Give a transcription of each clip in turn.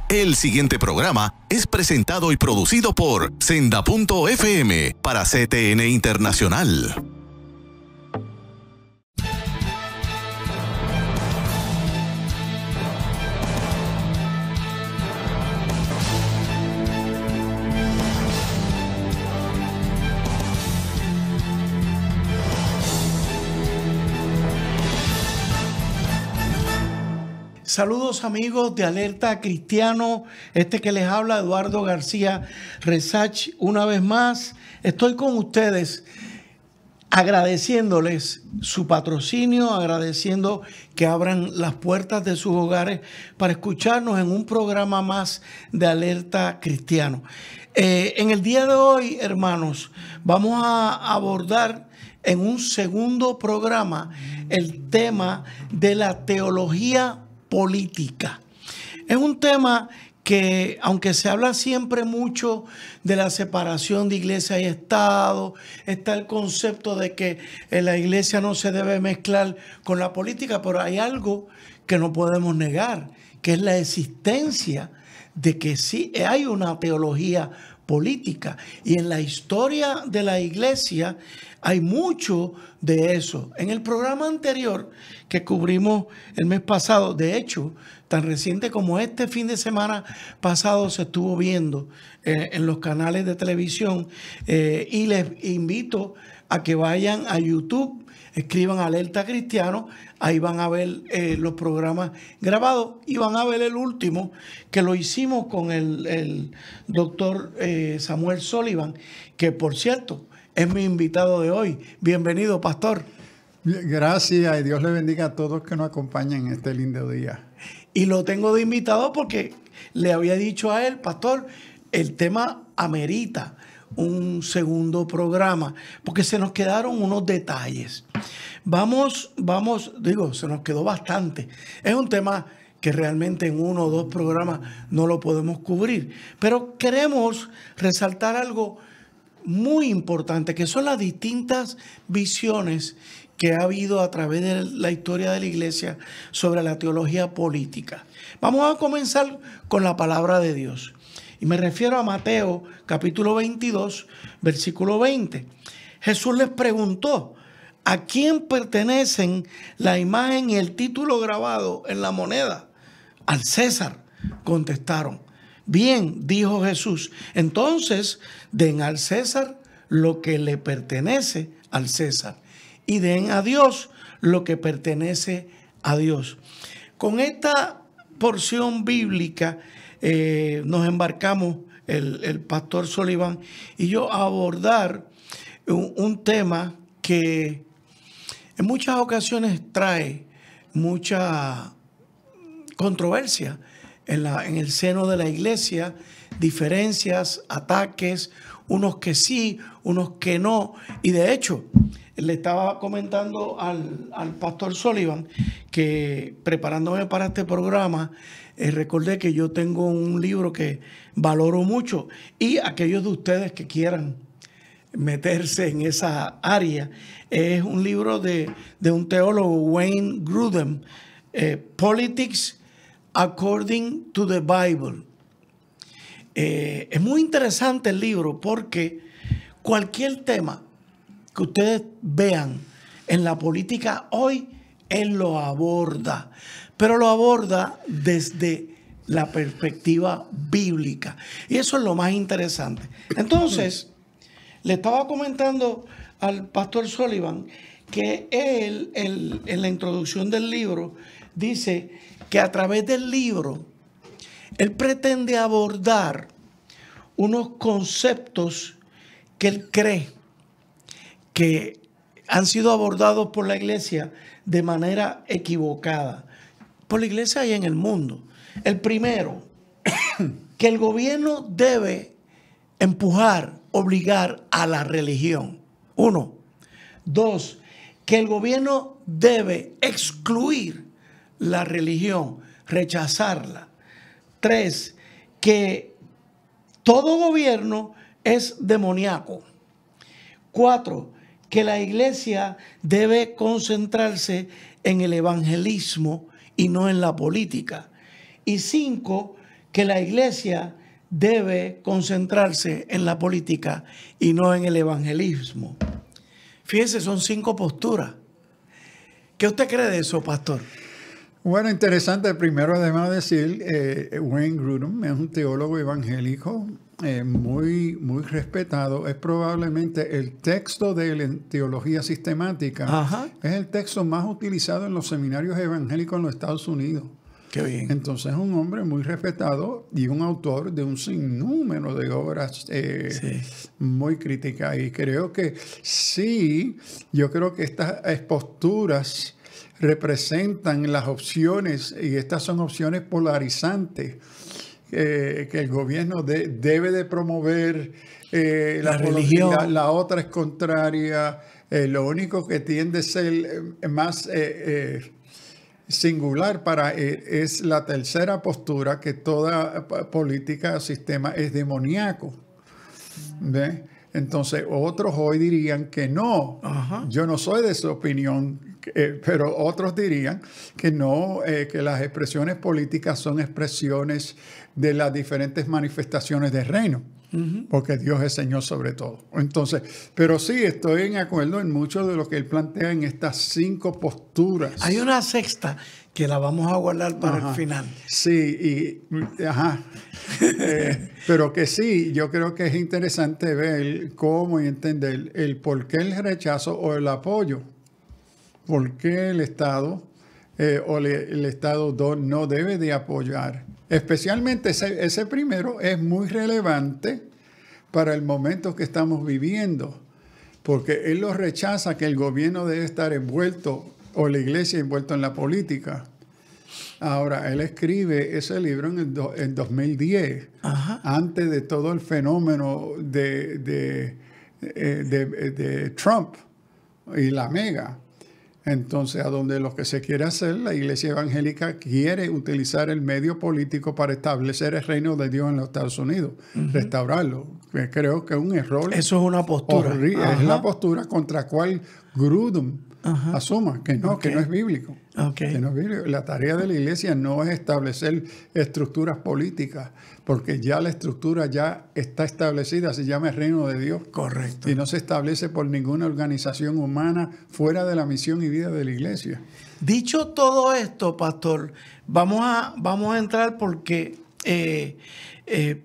El siguiente programa es presentado y producido por Senda.fm para CTN Internacional. Saludos amigos de Alerta Cristiano, que les habla Eduardo García Resach. Una vez más estoy con ustedes agradeciéndoles su patrocinio, agradeciendo que abran las puertas de sus hogares para escucharnos en un programa más de Alerta Cristiano. En el día de hoy, hermanos, vamos a abordar en un segundo programa el tema de la teología política. Es un tema que, aunque se habla siempre mucho de la separación de iglesia y Estado, está el concepto de que la iglesia no se debe mezclar con la política, pero hay algo que no podemos negar, que es la existencia de que sí hay una teología política. Y en la historia de la iglesia hay mucho de eso. En el programa anterior que cubrimos el mes pasado, de hecho, tan reciente como este fin de semana pasado se estuvo viendo en los canales de televisión, y les invito a que vayan a YouTube, escriban Alerta Cristiano, ahí van a ver los programas grabados y van a ver el último que lo hicimos con el doctor Samuel Sullivan, que por cierto es mi invitado de hoy. Bienvenido, pastor. Gracias y Dios le bendiga a todos que nos acompañan en este lindo día. Y lo tengo de invitado porque le había dicho a él, pastor, el tema amerita un segundo programa, porque se nos quedaron unos detalles. Se nos quedó bastante. Es un tema que realmente en uno o dos programas no lo podemos cubrir, pero queremos resaltar algo muy importante, que son las distintas visiones que ha habido a través de la historia de la iglesia sobre la teología política. Vamos a comenzar con la palabra de Dios. Y me refiero a Mateo capítulo 22, versículo 20. Jesús les preguntó, ¿a quién pertenecen la imagen y el título grabado en la moneda? Al César, contestaron. Bien, dijo Jesús, entonces den al César lo que le pertenece al César y den a Dios lo que pertenece a Dios. Con esta porción bíblica nos embarcamos el pastor Sullivan y yo a abordar un tema que en muchas ocasiones trae mucha controversia en el seno de la iglesia, diferencias, ataques, unos que sí, unos que no. Y de hecho, le estaba comentando al pastor Sullivan que preparándome para este programa, recordé que yo tengo un libro que valoro mucho, y aquellos de ustedes que quieran meterse en esa área, es un libro de un teólogo, Wayne Grudem, Politics According to the Bible. Es muy interesante el libro porque cualquier tema que ustedes vean en la política hoy, él lo aborda, pero lo aborda desde la perspectiva bíblica. Y eso es lo más interesante. Entonces, le estaba comentando al pastor Sullivan que él, en la introducción del libro, dice que a través del libro, él pretende abordar unos conceptos que él cree que han sido abordados por la iglesia de manera equivocada, por la iglesia y en el mundo. El primero, que el gobierno debe empujar, obligar a la religión. 1. 2, que el gobierno debe excluir la religión, rechazarla. 3, que todo gobierno es demoníaco. 4, que la iglesia debe concentrarse en el evangelismo y no en la política. Y 5, que la iglesia debe concentrarse en la política y no en el evangelismo. Fíjese, son 5 posturas. ¿Qué usted cree de eso, pastor? Bueno, interesante. Primero, además de decir, Wayne Grudem es un teólogo evangélico muy respetado. Es probablemente el texto de la teología sistemática. Ajá. Es el texto más utilizado en los seminarios evangélicos en los Estados Unidos. Qué bien. Entonces es un hombre muy respetado y un autor de un sinnúmero de obras muy críticas. Y creo que sí, yo creo que estas posturas representan las opciones, y estas son opciones polarizantes, que el gobierno debe de promover. La religión. La otra es contraria. Lo único que tiende a ser más singular es la tercera postura, que toda política o sistema es demoníaco. ¿Ve? Entonces otros hoy dirían que no. Ajá. Yo no soy de esa opinión, pero otros dirían que no, que las expresiones políticas son expresiones de las diferentes manifestaciones del reino. Porque Dios es Señor sobre todo. Entonces, pero sí, estoy en acuerdo en mucho de lo que él plantea en estas 5 posturas. Hay una sexta que la vamos a guardar para el final. Sí, pero que sí, yo creo que es interesante ver cómo y entender el por qué el rechazo o el apoyo. ¿Por qué el Estado el Estado no debe de apoyar? Especialmente ese primero es muy relevante para el momento que estamos viviendo, porque él lo rechaza, que el gobierno debe estar envuelto, o la iglesia envuelta en la política. Ahora, él escribe ese libro en 2010, Ajá. antes de todo el fenómeno de Trump y la mega. Entonces, a donde lo que se quiere hacer, la iglesia evangélica quiere utilizar el medio político para establecer el reino de Dios en los Estados Unidos, restaurarlo. Creo que es un error. Eso es una postura. Es la postura contra cual Grudem asuma que no es bíblico. Que no es bíblico. La tarea de la iglesia no es establecer estructuras políticas, porque ya la estructura ya está establecida, se llama el reino de Dios. Correcto. Y no se establece por ninguna organización humana fuera de la misión y vida de la iglesia. Dicho todo esto, pastor, vamos a entrar porque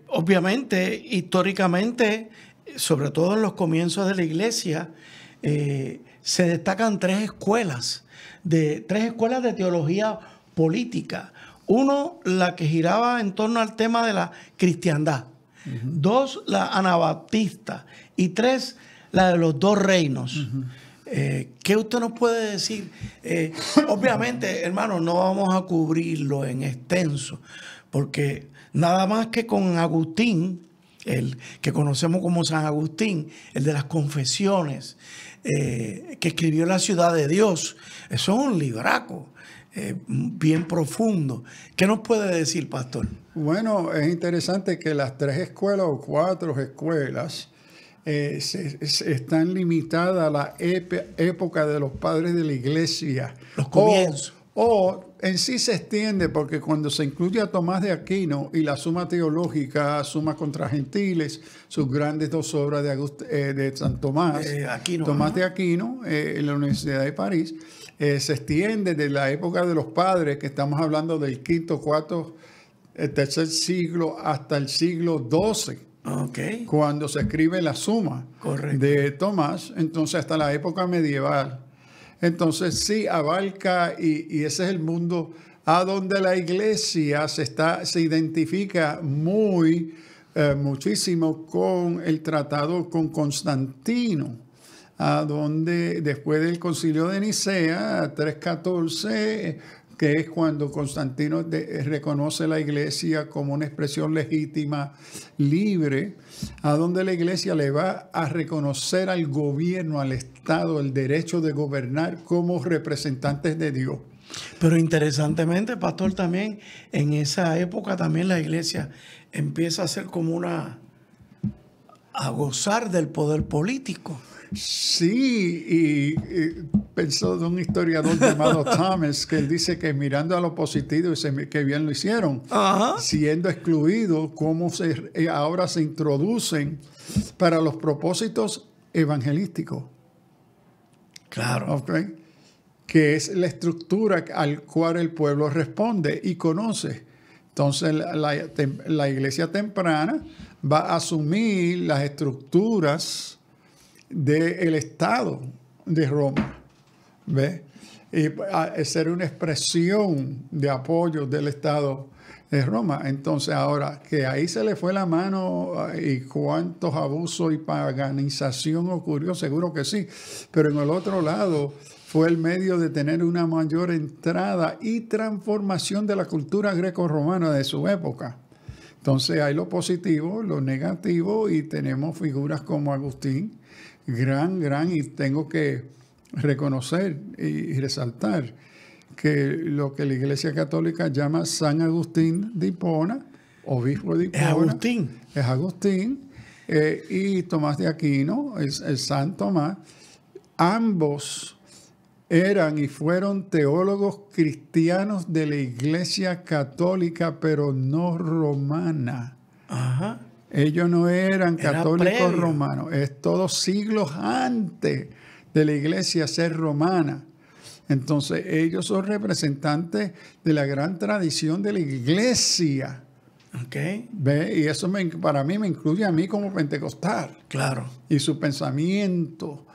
obviamente, históricamente, sobre todo en los comienzos de la iglesia, se destacan 3 escuelas de teología política. 1, la que giraba en torno al tema de la cristiandad. 2, la anabaptista. Y 3, la de los 2 reinos. ¿Qué usted nos puede decir? Obviamente, hermano, no vamos a cubrirlo en extenso, porque nada más que con Agustín, el que conocemos como San Agustín, el de las confesiones, que escribió La Ciudad de Dios, eso es un libraco bien profundo. ¿Qué nos puede decir, pastor? Bueno, es interesante que las 3 escuelas o 4 escuelas están limitadas a la época de los padres de la iglesia. Los comienzos. O en sí se extiende, porque cuando se incluye a Tomás de Aquino y la Suma Teológica, Suma contra Gentiles, sus grandes 2 obras de San Tomás, Tomás de Aquino, en la Universidad de París, se extiende de la época de los padres, que estamos hablando del quinto, cuarto, tercer siglo, hasta el siglo XII. Cuando se escribe la Suma de Tomás, entonces hasta la época medieval. Entonces sí abarca, y ese es el mundo a donde la iglesia se identifica muchísimo con el tratado con Constantino, a donde después del concilio de Nicea, 314, que es cuando Constantino reconoce la iglesia como una expresión legítima, libre, a donde la iglesia le va a reconocer al gobierno, al Estado, el derecho de gobernar como representantes de Dios. Pero interesantemente, pastor, también en esa época también la iglesia empieza a ser como a gozar del poder político. Sí, y pensó de un historiador llamado Thomas, que él dice que mirando a lo positivo, que bien lo hicieron, siendo excluidos, cómo ahora se introducen para los propósitos evangelísticos. Claro. ¿Okay? Que es la estructura al cual el pueblo responde y conoce. Entonces la iglesia temprana va a asumir las estructuras del Estado de Roma, ¿ves? Y ser una expresión de apoyo del Estado de Roma. Entonces ahora que ahí se le fue la mano y cuántos abusos y paganización ocurrió, seguro que sí, pero en el otro lado fue el medio de tener una mayor entrada y transformación de la cultura greco-romana de su época. Entonces hay lo positivo, lo negativo, y tenemos figuras como Agustín, gran, y tengo que reconocer y resaltar que lo que la Iglesia Católica llama San Agustín de Hipona, obispo de Hipona. Es Agustín. Y Tomás de Aquino, el San Tomás, ambos eran y fueron teólogos cristianos de la Iglesia Católica, pero no romana. Ajá. Ellos no eran católicos romanos. Es todos siglos antes de la Iglesia ser romana. Entonces, ellos son representantes de la gran tradición de la Iglesia. Okay. ¿Ve? Y eso para mí me incluye a mí como pentecostal. Claro. Y su pensamiento.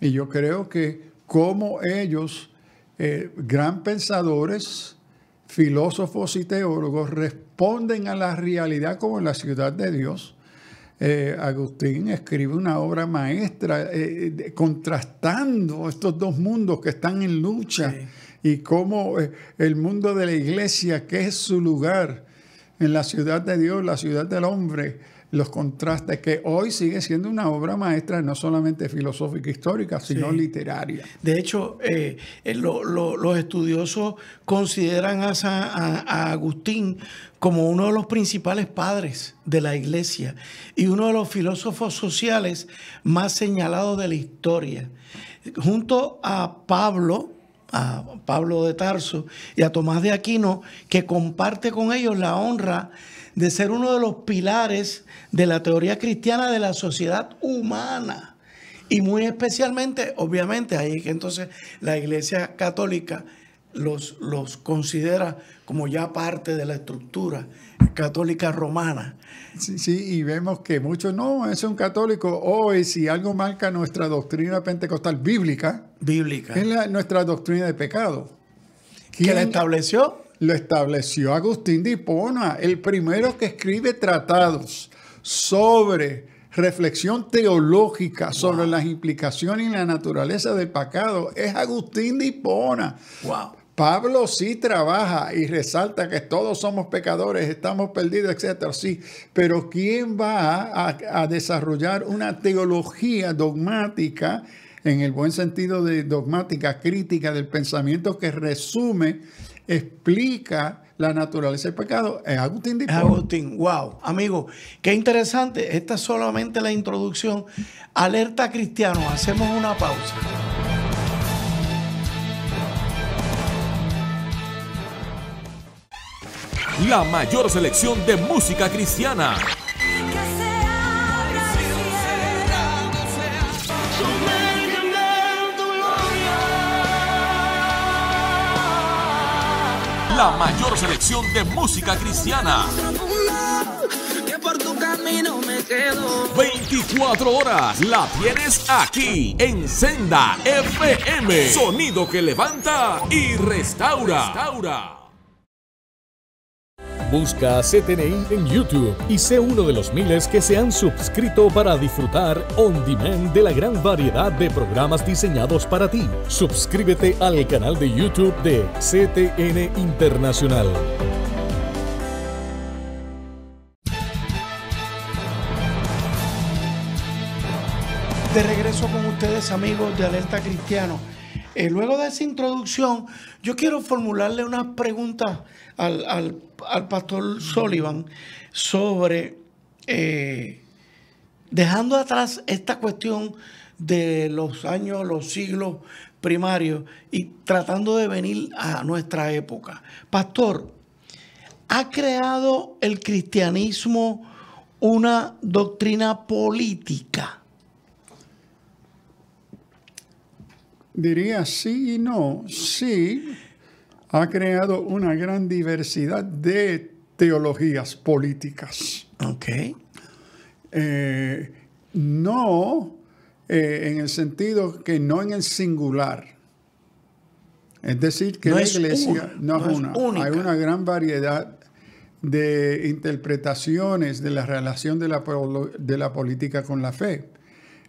Y yo creo que como ellos, gran pensadores, filósofos y teólogos, responden a la realidad como en la ciudad de Dios. Agustín escribe una obra maestra contrastando estos dos mundos que están en lucha, y cómo el mundo de la iglesia, que es su lugar en la ciudad de Dios, la ciudad del hombre, los contrastes, que hoy sigue siendo una obra maestra no solamente filosófica e histórica, sino literaria. De hecho, los estudiosos consideran a Agustín como uno de los principales padres de la iglesia y uno de los filósofos sociales más señalados de la historia. Junto a Pablo de Tarso y a Tomás de Aquino, que comparte con ellos la honra de ser uno de los pilares de la teoría cristiana de la sociedad humana. Y muy especialmente, obviamente, ahí que entonces la Iglesia Católica los considera como ya parte de la estructura católica romana. Sí, y vemos que muchos, no, es un católico. Hoy, si algo marca nuestra doctrina pentecostal bíblica, es nuestra doctrina de pecado. ¿Quién la estableció? Lo estableció Agustín de Hipona, el primero que escribe tratados sobre reflexión teológica sobre las implicaciones y la naturaleza del pecado. Es Agustín de Hipona. Wow. Pablo sí trabaja y resalta que todos somos pecadores, estamos perdidos, etcétera. Sí, pero ¿quién va a desarrollar una teología dogmática, en el buen sentido de dogmática, crítica del pensamiento, que resume, explica la naturaleza del pecado? Es Agustín de Hipona. Agustín, wow. Amigo, qué interesante. Esta es solamente la introducción. Alerta Cristiano, hacemos una pausa. La mayor selección de música cristiana. La mayor selección de música cristiana. 24 horas la tienes aquí en Senda FM. Sonido que levanta y restaura. Busca CTNI en YouTube y sé uno de los miles que se han suscrito para disfrutar on demand de la gran variedad de programas diseñados para ti. Suscríbete al canal de YouTube de CTN Internacional. De regreso con ustedes, amigos de Alerta Cristiano. Luego de esa introducción, yo quiero formularle unas preguntas al pastor Sullivan sobre, dejando atrás esta cuestión de los años, los siglos primarios y tratando de venir a nuestra época. Pastor, ¿ha creado el cristianismo una doctrina política? Diría sí y no. Sí, ha creado una gran diversidad de teologías políticas. Ok. No en el sentido que no en el singular. Es decir, que la iglesia no es una. Hay una gran variedad de interpretaciones de la relación de la política con la fe.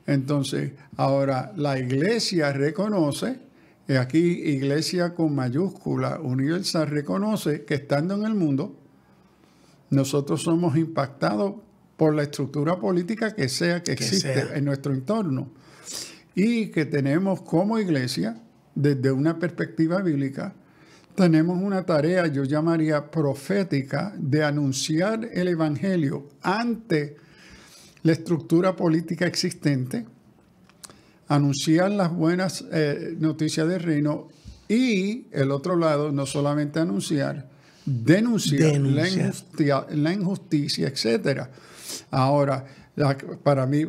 Entonces, ahora la iglesia reconoce, y aquí iglesia con mayúscula, universal, reconoce que estando en el mundo, nosotros somos impactados por la estructura política que existe en nuestro entorno. Y que tenemos como iglesia, desde una perspectiva bíblica, tenemos una tarea, yo llamaría profética, de anunciar el evangelio ante la estructura política existente, anunciar las buenas noticias del reino y, el otro lado, no solamente anunciar, denunciar. La injusticia, etc. Ahora, para mí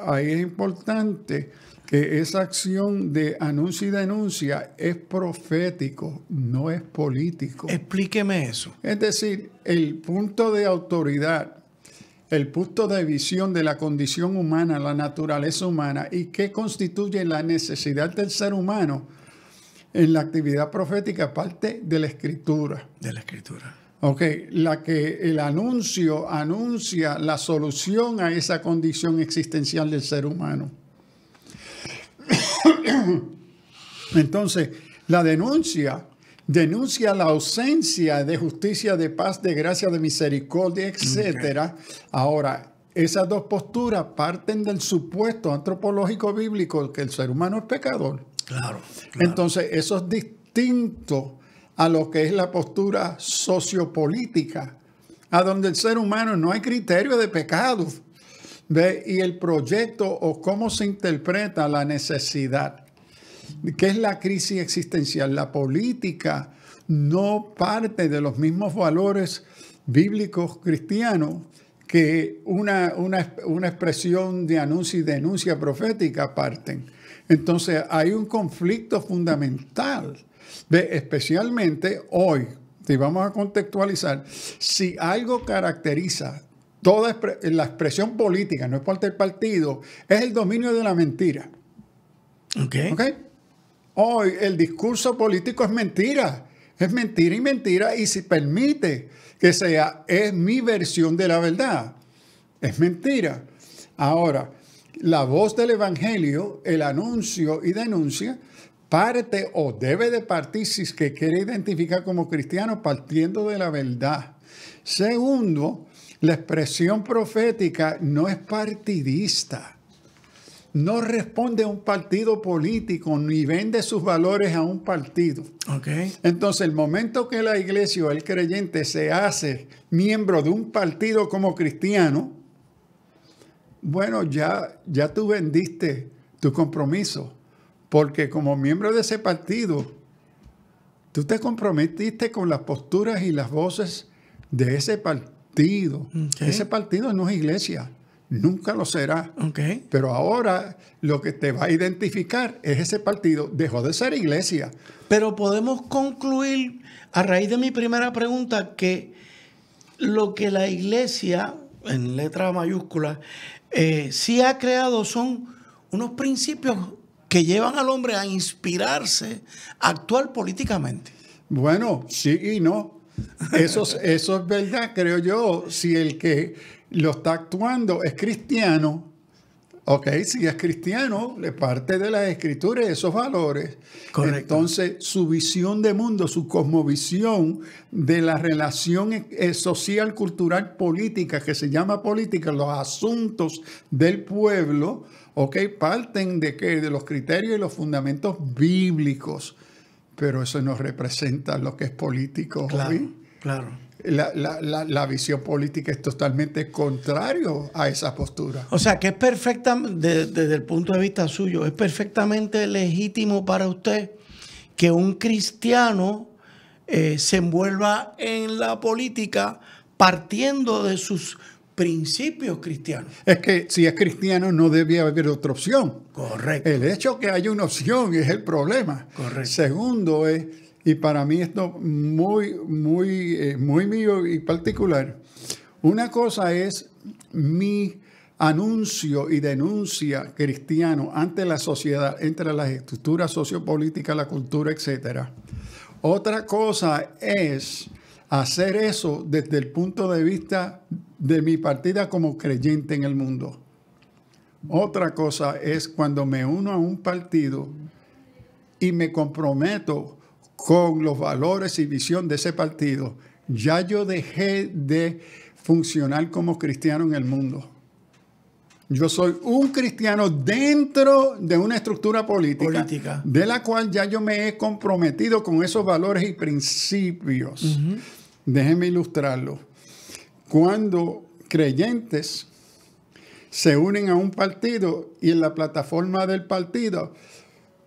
ahí es importante que esa acción de anuncio y denuncia es profético, no es político. Explíqueme eso. Es decir, el punto de autoridad, el punto de visión de la condición humana, la naturaleza humana y qué constituye la necesidad del ser humano en la actividad profética, parte de la Escritura. De la Escritura. Ok, la que el anuncio anuncia la solución a esa condición existencial del ser humano. Entonces, la denuncia la ausencia de justicia, de paz, de gracia, de misericordia, etc. Ahora, esas dos posturas parten del supuesto antropológico bíblico que el ser humano es pecador. Claro. Entonces, eso es distinto a lo que es la postura sociopolítica, a donde el ser humano no hay criterio de pecado. ¿Ve? Y el proyecto o cómo se interpreta la necesidad. ¿Qué es la crisis existencial? La política no parte de los mismos valores bíblicos cristianos que una expresión de anuncio y denuncia profética parten. Entonces hay un conflicto fundamental, especialmente hoy, si vamos a contextualizar, si algo caracteriza toda la expresión política, no es parte del partido, es el dominio de la mentira. ¿Okay? Hoy el discurso político es mentira y mentira, y si permite que sea, es mi versión de la verdad, es mentira. Ahora, la voz del evangelio, el anuncio y denuncia, parte o debe de partir, si es que quiere identificar como cristiano, partiendo de la verdad. Segundo, la expresión profética no es partidista. No responde a un partido político ni vende sus valores a un partido. Okay. Entonces, el momento que la iglesia o el creyente se hace miembro de un partido como cristiano, bueno, ya tú vendiste tu compromiso, porque como miembro de ese partido, tú te comprometiste con las posturas y las voces de ese partido. Okay. Ese partido no es iglesia. Nunca lo será. Okay. Pero ahora lo que te va a identificar es ese partido. Dejó de ser iglesia. Pero podemos concluir, a raíz de mi primera pregunta, que lo que la iglesia, en letra mayúscula, sí ha creado son unos principios que llevan al hombre a inspirarse, a actuar políticamente. Bueno, sí y no. Eso es verdad, creo yo. Si el que lo está actuando es cristiano, ok, si es cristiano, le parte de las escrituras esos valores. Correcto. Entonces, su visión de mundo, su cosmovisión de la relación social, cultural, política, que se llama política, los asuntos del pueblo, ok, parten de ¿qué? De los criterios y los fundamentos bíblicos. Pero eso no representa lo que es político. Claro, Claro. La visión política es totalmente contrario a esa postura. O sea, que es perfectamente, desde el punto de vista suyo, es perfectamente legítimo para usted que un cristiano se envuelva en la política partiendo de sus principios cristianos. Es que si es cristiano no debe haber otra opción. Correcto. El hecho que haya una opción es el problema. Correcto. Segundo es, y para mí esto muy mío y particular, una cosa es mi anuncio y denuncia cristiano ante la sociedad, entre las estructuras sociopolíticas, la cultura, etc. Otra cosa es hacer eso desde el punto de vista de mi partida como creyente en el mundo. Otra cosa es cuando me uno a un partido y me comprometo con los valores y visión de ese partido. Ya yo dejé de funcionar como cristiano en el mundo. Yo soy un cristiano dentro de una estructura política. De la cual ya yo me he comprometido con esos valores y principios. Uh-huh. Déjenme ilustrarlo. Cuando creyentes se unen a un partido y en la plataforma del partido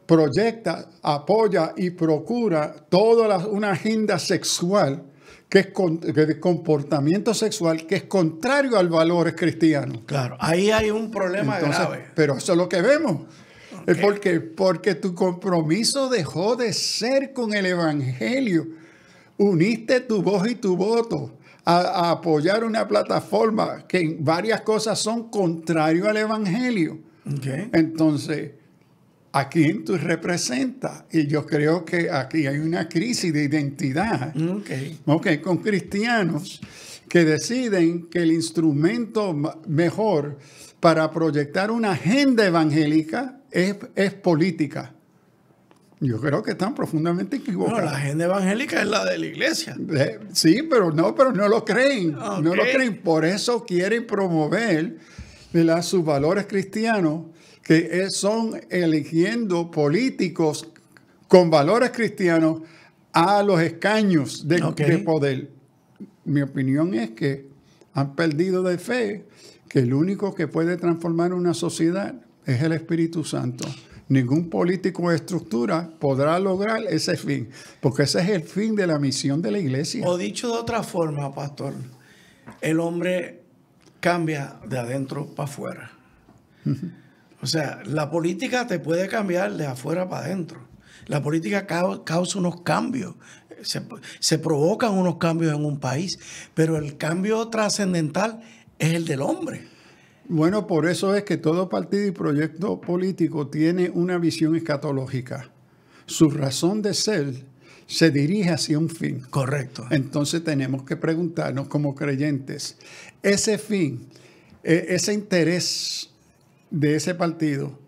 proyecta, apoya y procura toda una agenda sexual que es de comportamiento sexual que es contrario al valores cristianos. Claro, ahí hay un problema grave. Pero eso es lo que vemos. Okay. Es porque tu compromiso dejó de ser con el evangelio. Uniste tu voz y tu voto a apoyar una plataforma que en varias cosas son contrarios al evangelio. Okay. Entonces, ¿a quién tú representas? Y yo creo que aquí hay una crisis de identidad. Okay, con cristianos que deciden que el instrumento mejor para proyectar una agenda evangélica es política. Yo creo que están profundamente equivocados. No, la agenda evangélica es la de la iglesia. Sí, pero no lo creen. Okay. No lo creen. Por eso quieren promover sus valores cristianos, que son eligiendo políticos con valores cristianos a los escaños de poder. Mi opinión es que han perdido de fe que el único que puede transformar una sociedad es el Espíritu Santo. Ningún político de estructura podrá lograr ese fin, porque ese es el fin de la misión de la iglesia. O dicho de otra forma, pastor, el hombre cambia de adentro para afuera. Uh-huh. O sea, la política te puede cambiar de afuera para adentro. La política causa unos cambios. Se provocan unos cambios en un país, pero el cambio trascendental es el del hombre. Bueno, por eso es que todo partido y proyecto político tiene una visión escatológica. Su razón de ser se dirige hacia un fin. Correcto. Entonces tenemos que preguntarnos como creyentes, ese fin, ese interés de ese partido,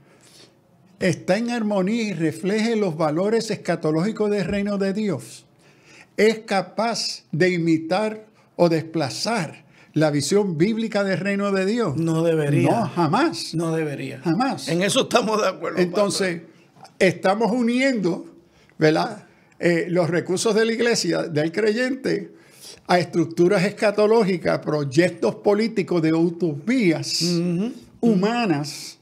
¿está en armonía y refleja los valores escatológicos del reino de Dios? ¿Es capaz de imitar o desplazar la visión bíblica del reino de Dios? No debería. No, jamás. No debería. Jamás. En eso estamos de acuerdo. Entonces, estamos uniendo, ¿verdad?, los recursos de la iglesia, del creyente, a estructuras escatológicas, proyectos políticos de utopías humanas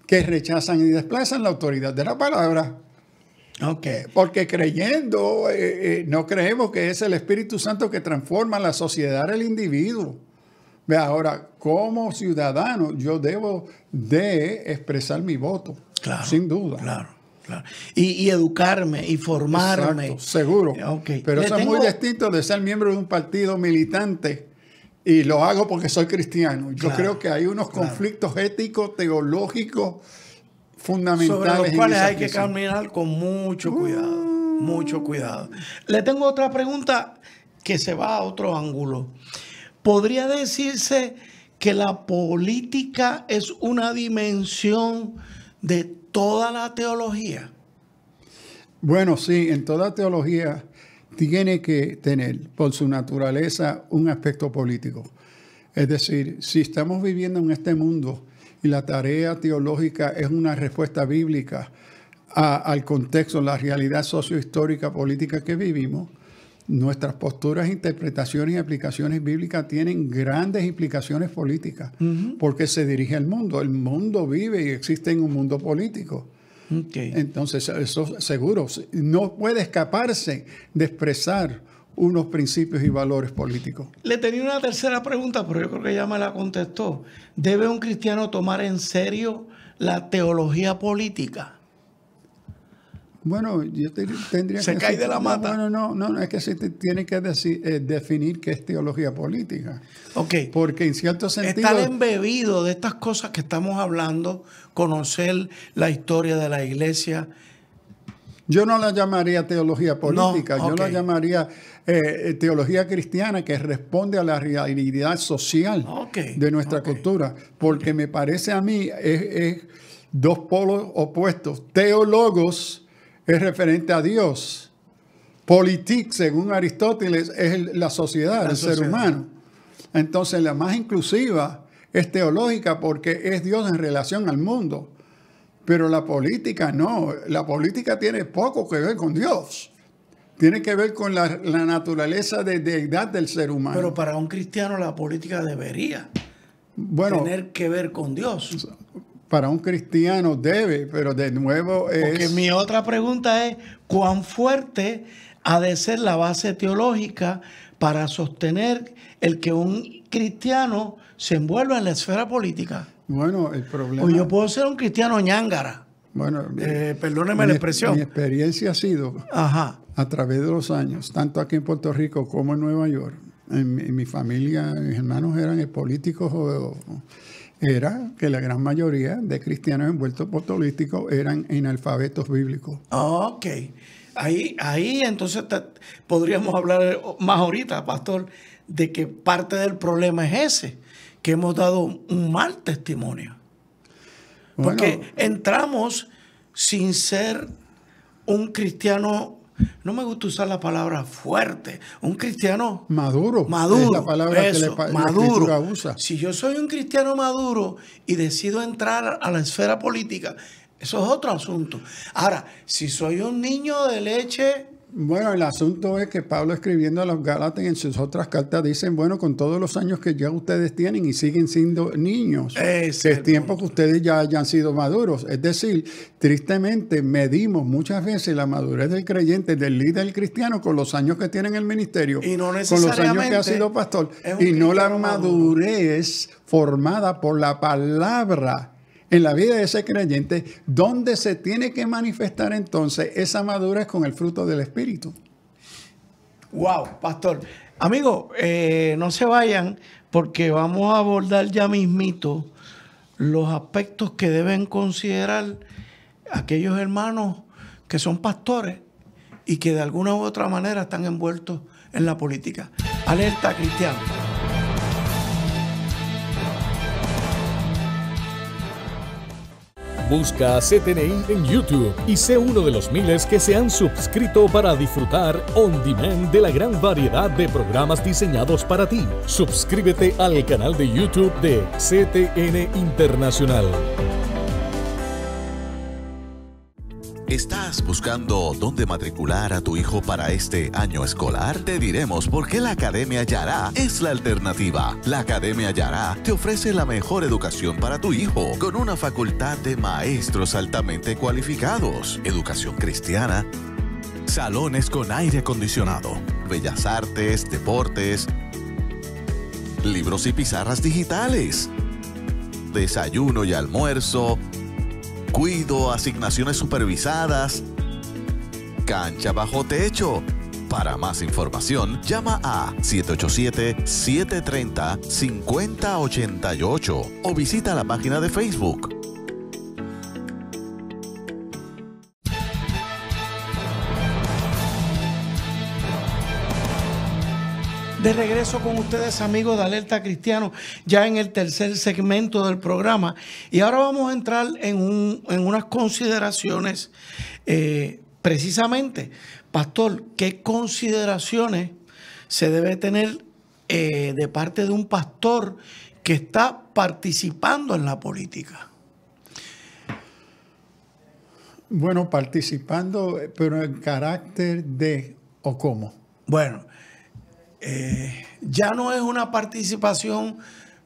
que rechazan y desplazan la autoridad de la palabra. Okay. Porque creyendo, no creemos que es el Espíritu Santo que transforma la sociedad del individuo. Ahora, como ciudadano, yo debo de expresar mi voto, claro, sin duda. Claro, claro. Y educarme y formarme. Exacto, seguro. Okay. Pero eso es muy distinto de ser miembro de un partido militante y lo hago porque soy cristiano. Yo creo que hay unos conflictos éticos, teológicos, fundamentales. Sobre los cuales hay que caminar con mucho cuidado, mucho cuidado. Le tengo otra pregunta que se va a otro ángulo. ¿Podría decirse que la política es una dimensión de toda la teología? Bueno, sí, en toda teología tiene que tener, por su naturaleza, un aspecto político. Es decir, si estamos viviendo en este mundo y la tarea teológica es una respuesta bíblica al contexto, la realidad sociohistórica política que vivimos, nuestras posturas, interpretaciones y aplicaciones bíblicas tienen grandes implicaciones políticas, porque se dirige al mundo. El mundo vive y existe en un mundo político. Okay. Entonces, eso seguro, no puede escaparse de expresar unos principios y valores políticos. Le tenía una tercera pregunta, pero yo creo que ya me la contestó. ¿Debe un cristiano tomar en serio la teología política? Bueno, yo tendría que... Se cae de la mata. Bueno, no, es que se tiene que definir qué es teología política. Ok. Porque en cierto sentido... Estar embebido de estas cosas que estamos hablando, conocer la historia de la iglesia. Yo no la llamaría teología política, yo la llamaría teología cristiana que responde a la realidad social de nuestra cultura. Porque me parece a mí es dos polos opuestos. Teólogos es referente a Dios. Politik, según Aristóteles, es la sociedad, el ser humano. Entonces, la más inclusiva es teológica porque es Dios en relación al mundo. Pero la política no. La política tiene poco que ver con Dios. Tiene que ver con la naturaleza de deidad del ser humano. Pero para un cristiano la política debería tener que ver con Dios. Para un cristiano debe, pero de nuevo es... Porque mi otra pregunta es, ¿cuán fuerte ha de ser la base teológica para sostener el que un cristiano se envuelva en la esfera política? Bueno, el problema... O yo puedo ser un cristiano ñángara. Bueno, perdóneme la expresión. Mi experiencia ha sido, a través de los años, tanto aquí en Puerto Rico como en Nueva York, en mi familia, mis hermanos eran políticos era que la gran mayoría de cristianos envueltos por políticos eran analfabetos bíblicos. Ok. Ahí entonces podríamos hablar más ahorita, pastor, de que parte del problema es ese, que hemos dado un mal testimonio. Porque entramos sin ser un cristiano, no me gusta usar la palabra fuerte, un cristiano maduro. Es la palabra que la Escritura usa. Si yo soy un cristiano maduro y decido entrar a la esfera política, eso es otro asunto. Ahora, si soy un niño de leche... Bueno, el asunto es que Pablo, escribiendo a los Gálatas en sus otras cartas, dicen, bueno, con todos los años que ya ustedes tienen y siguen siendo niños, es tiempo que ustedes ya hayan sido maduros. Es decir, tristemente medimos muchas veces la madurez del creyente, del líder cristiano, con los años que tiene en el ministerio, y no con los años que ha sido pastor, y no la madurez formada por la palabra en la vida de ese creyente, donde se tiene que manifestar entonces esa madurez con el fruto del Espíritu. Wow, pastor. Amigos, no se vayan porque vamos a abordar ya mismito los aspectos que deben considerar aquellos hermanos que son pastores y que de alguna u otra manera están envueltos en la política. Alerta cristiano. Busca CTNI en YouTube y sé uno de los miles que se han suscrito para disfrutar on demand de la gran variedad de programas diseñados para ti. Suscríbete al canal de YouTube de CTN Internacional. ¿Estás buscando dónde matricular a tu hijo para este año escolar? Te diremos por qué la Academia Yará es la alternativa. La Academia Yará te ofrece la mejor educación para tu hijo, con una facultad de maestros altamente cualificados, educación cristiana, salones con aire acondicionado, bellas artes, deportes, libros y pizarras digitales, desayuno y almuerzo, cuido, asignaciones supervisadas, cancha bajo techo. Para más información, llama a 787-730-5088 o visita la página de Facebook. De regreso con ustedes, amigos de Alerta Cristiano, ya en el tercer segmento del programa. Y ahora vamos a entrar en unas consideraciones. Precisamente, pastor, ¿qué consideraciones se debe tener de parte de un pastor que está participando en la política? Bueno, participando, pero en carácter de, ¿o cómo? Bueno, ya no es una participación,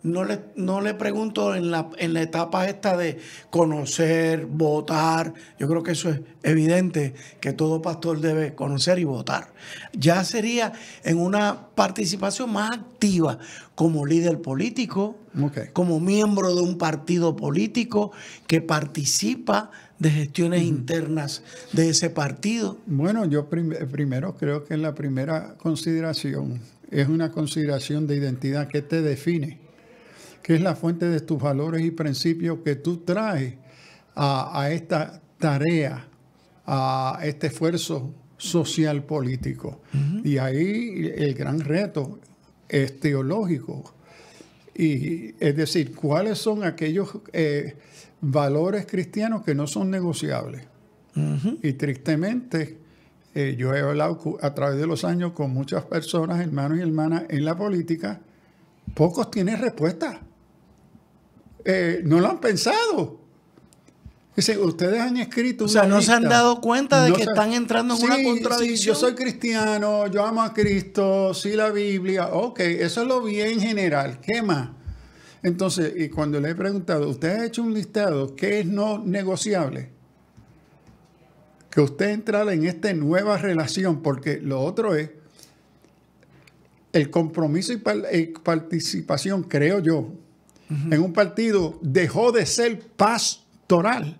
no le pregunto en la etapa esta de conocer, votar. Yo creo que eso es evidente, que todo pastor debe conocer y votar. Ya sería en una participación más activa como líder político, como miembro de un partido político que participa de gestiones internas de ese partido. Bueno, yo primero creo que la primera consideración es una consideración de identidad que te define, que es la fuente de tus valores y principios que tú traes a esta tarea, a este esfuerzo social político. Y ahí el gran reto es teológico. Y es decir, ¿cuáles son aquellos valores cristianos que no son negociables? Y tristemente, yo he hablado a través de los años con muchas personas, hermanos y hermanas en la política, pocos tienen respuesta. No lo han pensado. Dicen, ustedes han escrito una no lista. Se han dado cuenta de que están entrando en una contradicción. Sí, yo soy cristiano, yo amo a Cristo, sí la Biblia. Ok, eso es lo bien general. ¿Qué más? Entonces, y cuando le he preguntado, ¿usted ha hecho un listado? ¿Qué es no negociable? Que usted entrara en esta nueva relación, porque lo otro es el compromiso y participación, creo yo, en un partido dejó de ser pastoral.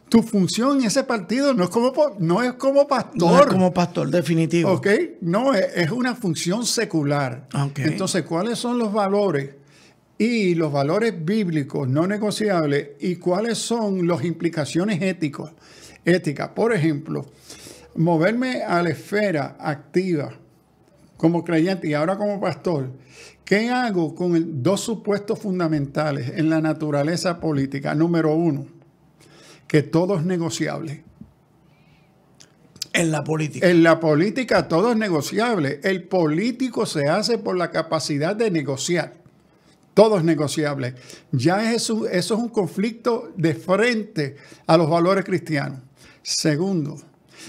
Tu función en ese partido no es como pastor. No es como pastor, definitivo. ¿Ok? No, es una función secular. Okay. Entonces, ¿cuáles son los valores y los valores bíblicos no negociables y cuáles son las implicaciones éticas? Por ejemplo, moverme a la esfera activa como creyente y ahora como pastor. ¿Qué hago con dos supuestos fundamentales en la naturaleza política? Número uno, que todo es negociable. En la política. En la política todo es negociable. El político se hace por la capacidad de negociar. Todo es negociable. Ya eso es un conflicto de frente a los valores cristianos. Segundo,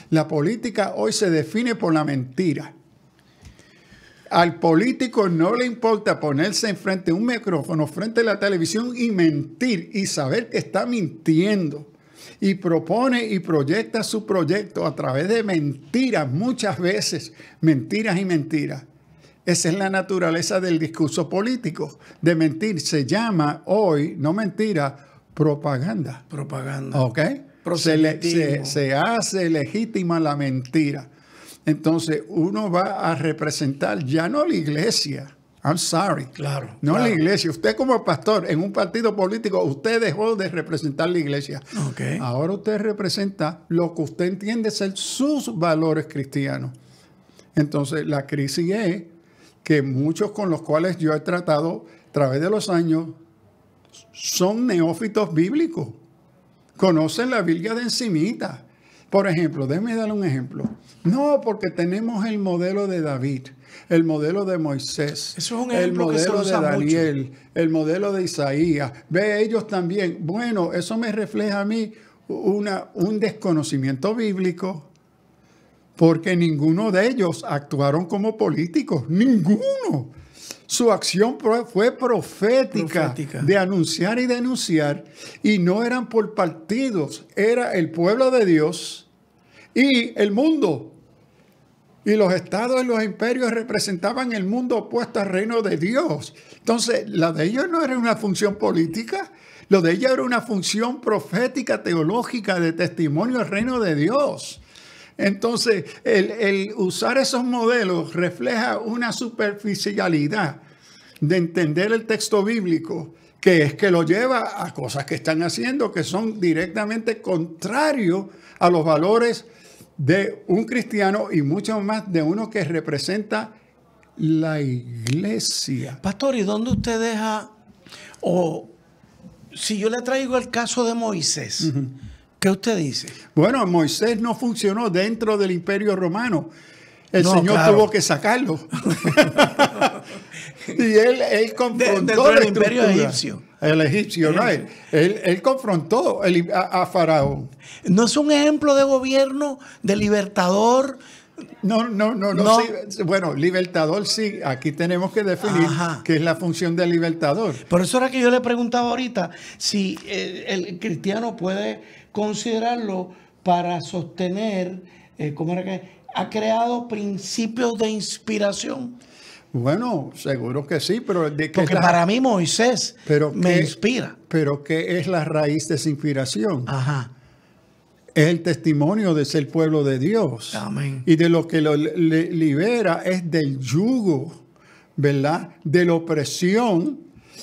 la política hoy se define por la mentira. Al político no le importa ponerse enfrente de un micrófono, frente a la televisión y mentir y saber que está mintiendo. Y propone y proyecta su proyecto a través de mentiras, muchas veces mentiras y mentiras. Esa es la naturaleza del discurso político, de mentir. Se llama hoy, no mentira, propaganda. Propaganda. ¿Ok? Se hace legítima la mentira. Entonces, uno va a representar ya no la iglesia. I'm sorry. Claro. No la iglesia. Usted como pastor en un partido político, usted dejó de representar la iglesia. Okay. Ahora usted representa lo que usted entiende ser sus valores cristianos. Entonces, la crisis es que muchos con los cuales yo he tratado a través de los años son neófitos bíblicos. Conocen la Biblia de encimita. Por ejemplo, déjeme darle un ejemplo. No, porque tenemos el modelo de David, el modelo de Moisés, eso es un el modelo de Daniel, mucho. El modelo de Isaías. Ve ellos también. Bueno, eso me refleja a mí un desconocimiento bíblico, porque ninguno de ellos actuaron como políticos. Ninguno. Su acción fue profética de anunciar y denunciar, y no eran por partidos, era el pueblo de Dios y el mundo. Y los estados y los imperios representaban el mundo opuesto al reino de Dios. Entonces, la de ellos no era una función política, lo de ellos era una función profética, teológica, de testimonio al reino de Dios. Entonces, el usar esos modelos refleja una superficialidad de entender el texto bíblico, que es que lo lleva a cosas que están haciendo que son directamente contrarios a los valores de un cristiano y mucho más de uno que representa la iglesia. Pastor, ¿y dónde usted deja, si yo le traigo el caso de Moisés, ¿qué usted dice? Bueno, Moisés no funcionó dentro del Imperio Romano. El Señor tuvo que sacarlo. Y él confrontó el imperio egipcio. El egipcio, right. Él confrontó a Faraón. ¿No es un ejemplo de gobierno, de libertador, No. Sí, bueno, libertador sí. Aquí tenemos que definir qué es la función del libertador. Por eso era que yo le preguntaba ahorita si el cristiano puede considerarlo para sostener, ¿cómo era que ha creado principios de inspiración? Bueno, seguro que sí, pero porque para mí Moisés me inspira. Pero ¿qué es la raíz de esa inspiración? Ajá. Es el testimonio de ser pueblo de Dios. Amén. Y de lo que lo libera es del yugo, ¿verdad? De la opresión,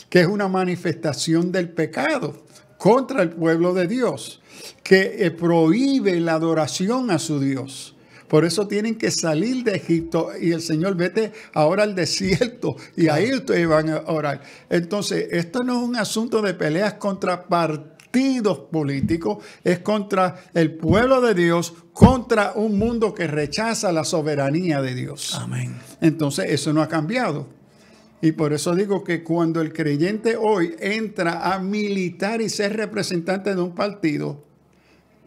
que es una manifestación del pecado contra el pueblo de Dios, que prohíbe la adoración a su Dios. Por eso tienen que salir de Egipto y el Señor, vete ahora al desierto y ahí ustedes van a orar. Entonces, esto no es un asunto de peleas contra partidos políticos, es contra el pueblo de Dios, contra un mundo que rechaza la soberanía de Dios. Amén. Entonces, eso no ha cambiado. Y por eso digo que cuando el creyente hoy entra a militar y ser representante de un partido,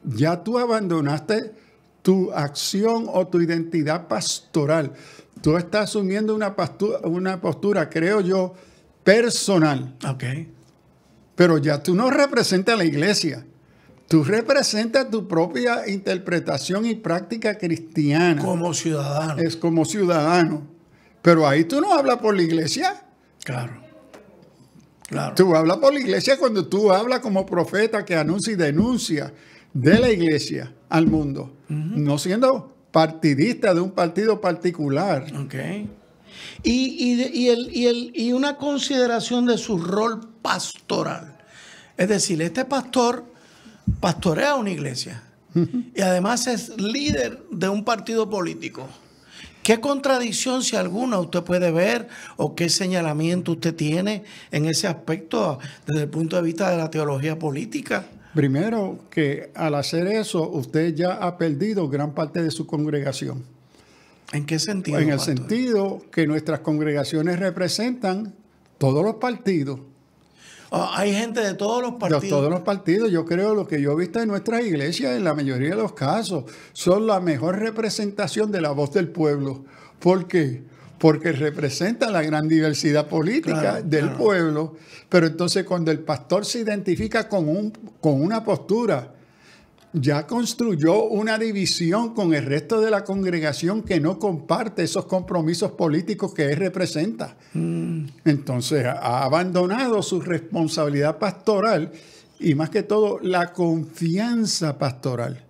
ya tú abandonaste tu acción o tu identidad pastoral. Tú estás asumiendo una postura, creo yo, personal. Ok. Pero ya tú no representas a la iglesia. Tú representas tu propia interpretación y práctica cristiana. Como ciudadano. Es como ciudadano. Pero ahí tú no hablas por la iglesia. Claro. Claro. Tú hablas por la iglesia cuando tú hablas como profeta que anuncia y denuncia de la iglesia al mundo, no siendo partidista de un partido particular. Okay. Y una consideración de su rol pastoral. Es decir, este pastor pastorea una iglesia y además es líder de un partido político. ¿Qué contradicción, si alguna, usted puede ver o qué señalamiento usted tiene en ese aspecto desde el punto de vista de la teología política? Primero, que al hacer eso, usted ya ha perdido gran parte de su congregación. ¿En qué sentido, En el pastor? sentido que nuestras congregaciones representan todos los partidos. Hay gente de todos los partidos. De todos los partidos. Yo creo lo que yo he visto en nuestras iglesias, en la mayoría de los casos, son la mejor representación de la voz del pueblo. ¿Por qué? Porque representan la gran diversidad política del pueblo. Pero entonces cuando el pastor se identifica con una postura, ya construyó una división con el resto de la congregación que no comparte esos compromisos políticos que él representa. Entonces ha abandonado su responsabilidad pastoral y más que todo la confianza pastoral,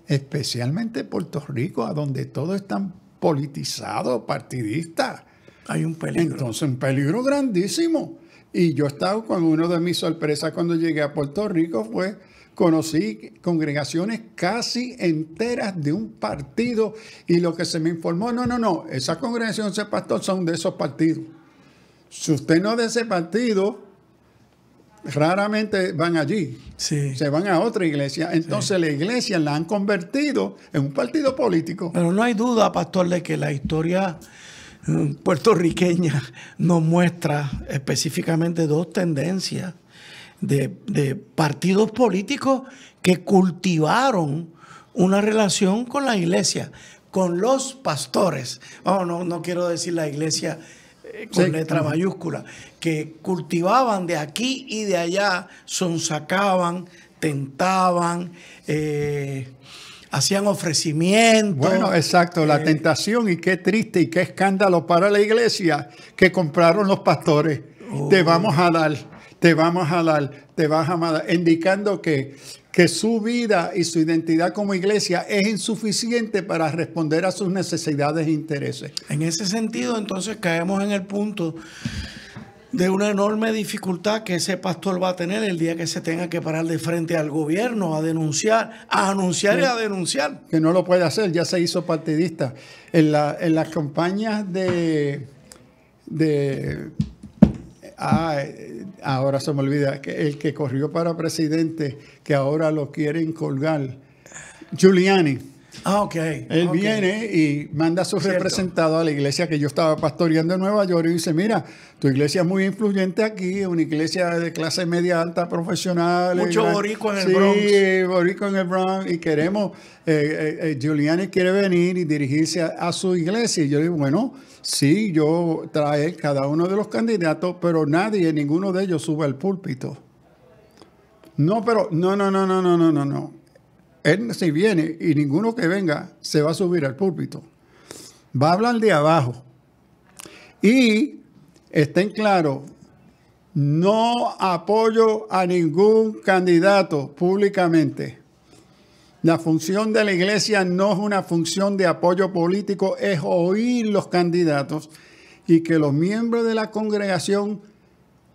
especialmente en Puerto Rico, a donde todo es tan politizado, partidista. Hay un peligro. Entonces, un peligro grandísimo. Y yo estaba con una de mis sorpresas cuando llegué a Puerto Rico fue conocí congregaciones casi enteras de un partido y lo que se me informó, no, esas congregaciones, ese pastor son de esos partidos. Si usted no es de ese partido, raramente van allí. Sí. Se van a otra iglesia. Entonces la iglesia la han convertido en un partido político. Pero no hay duda, pastor, de que la historia puertorriqueña nos muestra específicamente dos tendencias de partidos políticos que cultivaron una relación con la iglesia, con los pastores. No quiero decir la iglesia con letra mayúscula, que cultivaban de aquí y de allá, sonsacaban, tentaban, hacían ofrecimientos. Bueno, exacto, la tentación, y qué triste y qué escándalo para la iglesia que compraron los pastores. Te vamos a dar, te vamos a dar, te vas a dar, indicando que su vida y su identidad como iglesia es insuficiente para responder a sus necesidades e intereses. En ese sentido, entonces, caemos en el punto de una enorme dificultad que ese pastor va a tener el día que se tenga que parar de frente al gobierno a denunciar, a anunciar y a denunciar. Que no lo puede hacer, ya se hizo partidista. En las campañas ahora se me olvida, el que corrió para presidente, que ahora lo quieren colgar, Giuliani. Ok. Él viene y manda a su representado a la iglesia que yo estaba pastoreando en Nueva York y dice, mira, tu iglesia es muy influyente aquí, es una iglesia de clase media alta, profesional. Mucho boricua en el Bronx. Sí, boricua en el Bronx. Y queremos, Giuliani quiere venir y dirigirse a su iglesia. Y yo digo, bueno, sí, yo trae cada uno de los candidatos, pero ninguno de ellos sube al púlpito. No. Él si viene y ninguno que venga se va a subir al púlpito. Va a hablar de abajo. Y estén claros, no apoyo a ningún candidato públicamente. La función de la iglesia no es una función de apoyo político, es oír los candidatos y que los miembros de la congregación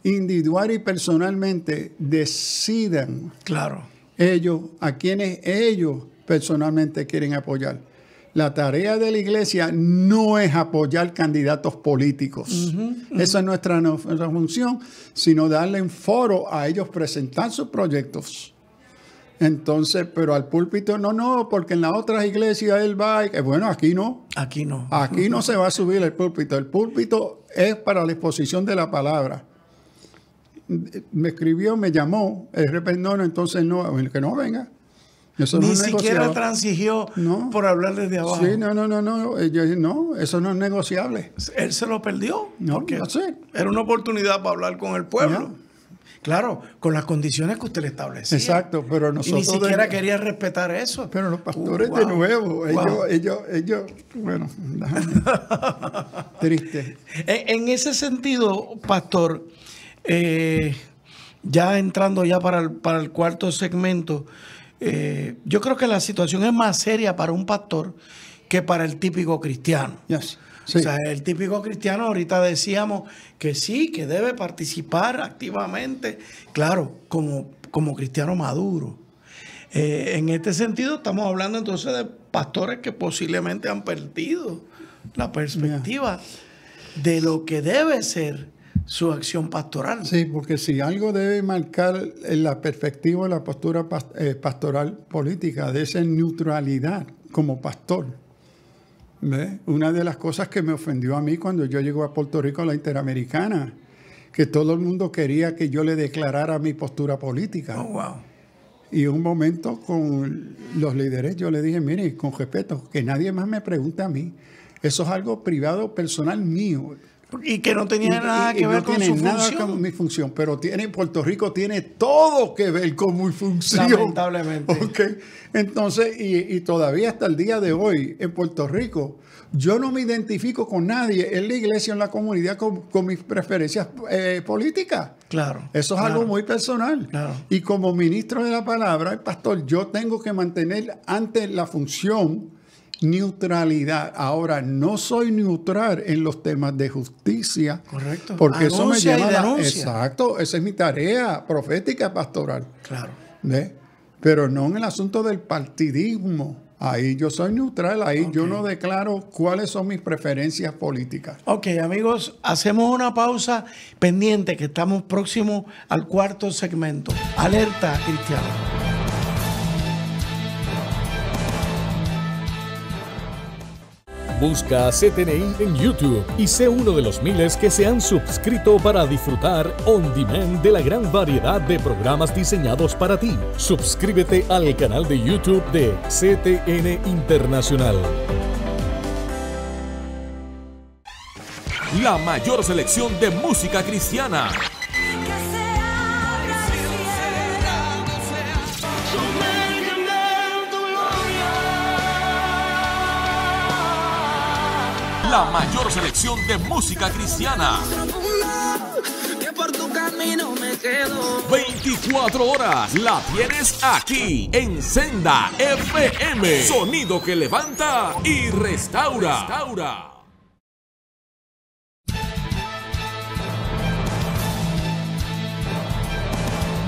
individual y personalmente decidan. Claro. A quienes ellos personalmente quieren apoyar. La tarea de la iglesia no es apoyar candidatos políticos. Esa es nuestra función, sino darle un foro a ellos presentar sus proyectos. Entonces, pero al púlpito no, porque en las otras iglesias él va y bueno, aquí no. Aquí no. Aquí no se va a subir el púlpito. El púlpito es para la exposición de la palabra. Me escribió, me llamó, el repentono, entonces que no venga. Eso Ni no siquiera transigió por hablar desde abajo. Sí, no, eso no es negociable. Él se lo perdió. No sé. Era una oportunidad para hablar con el pueblo. Claro, con las condiciones que usted le establecía. Exacto, pero nosotros... Y ni siquiera quería respetar eso. Pero los pastores de nuevo, ellos, bueno, triste. En ese sentido, pastor, ya entrando ya para el cuarto segmento, yo creo que la situación es más seria para un pastor que para el típico cristiano. Yes. Sí. O sea, el típico cristiano, ahorita decíamos que sí, que debe participar activamente, claro, como cristiano maduro. En este sentido, estamos hablando entonces de pastores que posiblemente han perdido la perspectiva de lo que debe ser su acción pastoral. Sí, porque si algo debe marcar la perspectiva de la postura pastoral política, de esa neutralidad como pastor. ¿Ve? Una de las cosas que me ofendió a mí cuando yo llego a Puerto Rico a la Interamericana, que todo el mundo quería que yo le declarara mi postura política. Oh, wow. Y un momento con los líderes yo le dije, mire, con respeto, que nadie más me pregunte a mí. Eso es algo privado, personal mío. Y que no tenía nada que ver con su función. No tiene nada con mi función, pero Puerto Rico tiene todo que ver con mi función. Lamentablemente. Okay. Entonces, y todavía hasta el día de hoy, en Puerto Rico, yo no me identifico con nadie en la iglesia, en la comunidad, con mis preferencias políticas. Claro. Eso es algo muy personal. Claro. Y como ministro de la palabra, el pastor, yo tengo que mantener ante la función neutralidad. Ahora, no soy neutral en los temas de justicia. Correcto. Porque eso me lleva Exacto. Esa es mi tarea profética pastoral. Claro. ¿Ve? Pero no en el asunto del partidismo. Ahí yo soy neutral. Ahí yo no declaro cuáles son mis preferencias políticas. Ok, amigos, hacemos una pausa pendiente que estamos próximos al cuarto segmento. Alerta Cristiana. Busca CTNI en YouTube y sé uno de los miles que se han suscrito para disfrutar on demand de la gran variedad de programas diseñados para ti. Suscríbete al canal de YouTube de CTN Internacional. La mayor selección de música cristiana. La mayor selección de música cristiana. 24 horas la tienes aquí en Senda FM. Sonido que levanta y restaura.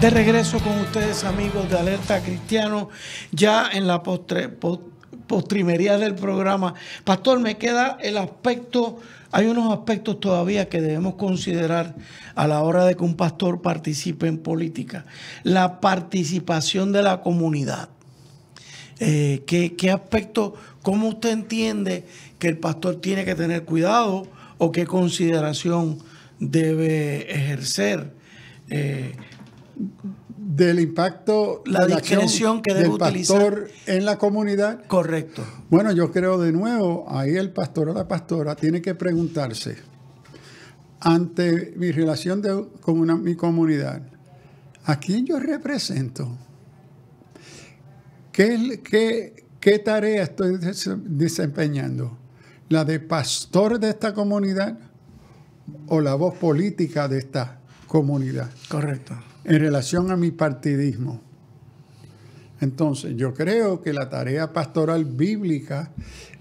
De regreso con ustedes, amigos de Alerta Cristiano, ya en la postrimería del programa. Pastor, me queda el aspecto, hay unos aspectos todavía que debemos considerar a la hora de que un pastor participe en política. La participación de la comunidad. ¿Qué aspecto, cómo usted entiende que el pastor tiene que tener cuidado o qué consideración debe ejercer? Del impacto, la discreción que debe utilizar pastor en la comunidad. Correcto. Bueno, yo creo de nuevo, ahí el pastor o la pastora tiene que preguntarse, ante mi relación con mi comunidad, ¿a quién yo represento? ¿Qué tarea estoy desempeñando? ¿La de pastor de esta comunidad o la voz política de esta comunidad? Correcto. En relación a mi partidismo. Entonces, yo creo que la tarea pastoral bíblica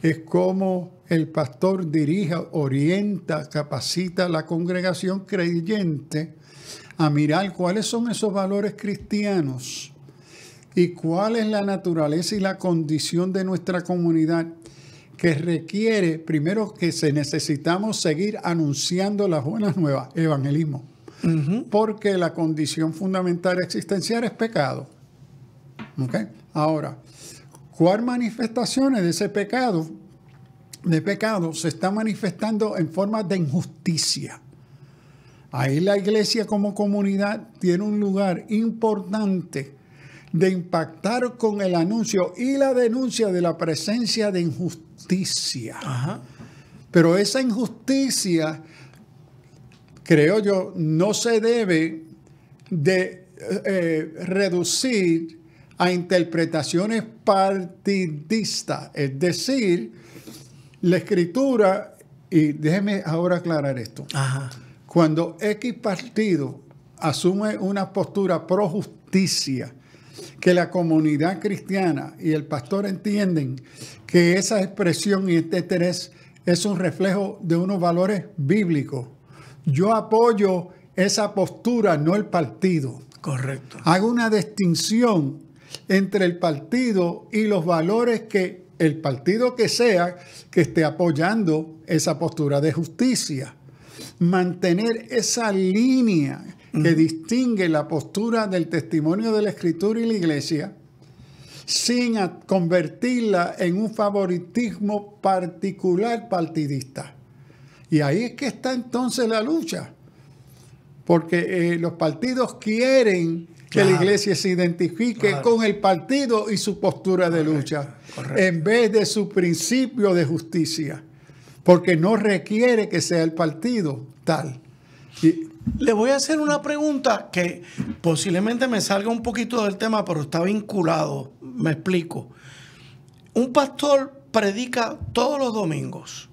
es cómo el pastor dirige, orienta, capacita a la congregación creyente a mirar cuáles son esos valores cristianos y cuál es la naturaleza y la condición de nuestra comunidad que requiere, primero, que necesitamos seguir anunciando las buenas nuevas, evangelismo. Porque la condición fundamental existencial es pecado. ¿Okay? Ahora, ¿cuál manifestaciones de ese pecado? De pecado se está manifestando en forma de injusticia. Ahí la iglesia como comunidad tiene un lugar importante de impactar con el anuncio y la denuncia de la presencia de injusticia. Ajá. Pero esa injusticia, creo yo, no se debe de reducir a interpretaciones partidistas. Es decir, la Escritura, y déjeme ahora aclarar esto. Ajá. Cuando X partido asume una postura pro justicia, que la comunidad cristiana y el pastor entienden que esa expresión y este interés es un reflejo de unos valores bíblicos, yo apoyo esa postura, no el partido. Correcto. Hago una distinción entre el partido y los valores que el partido que sea que esté apoyando esa postura de justicia. Mantener esa línea que distingue la postura del testimonio de la Escritura y la Iglesia sin convertirla en un favoritismo particular partidista. Y ahí es que está entonces la lucha. Porque los partidos quieren que la iglesia se identifique con el partido y su postura de lucha, en vez de su principio de justicia. Porque no requiere que sea el partido tal. Le voy a hacer una pregunta que posiblemente me salga un poquito del tema, pero está vinculado. Me explico. Un pastor predica todos los domingos.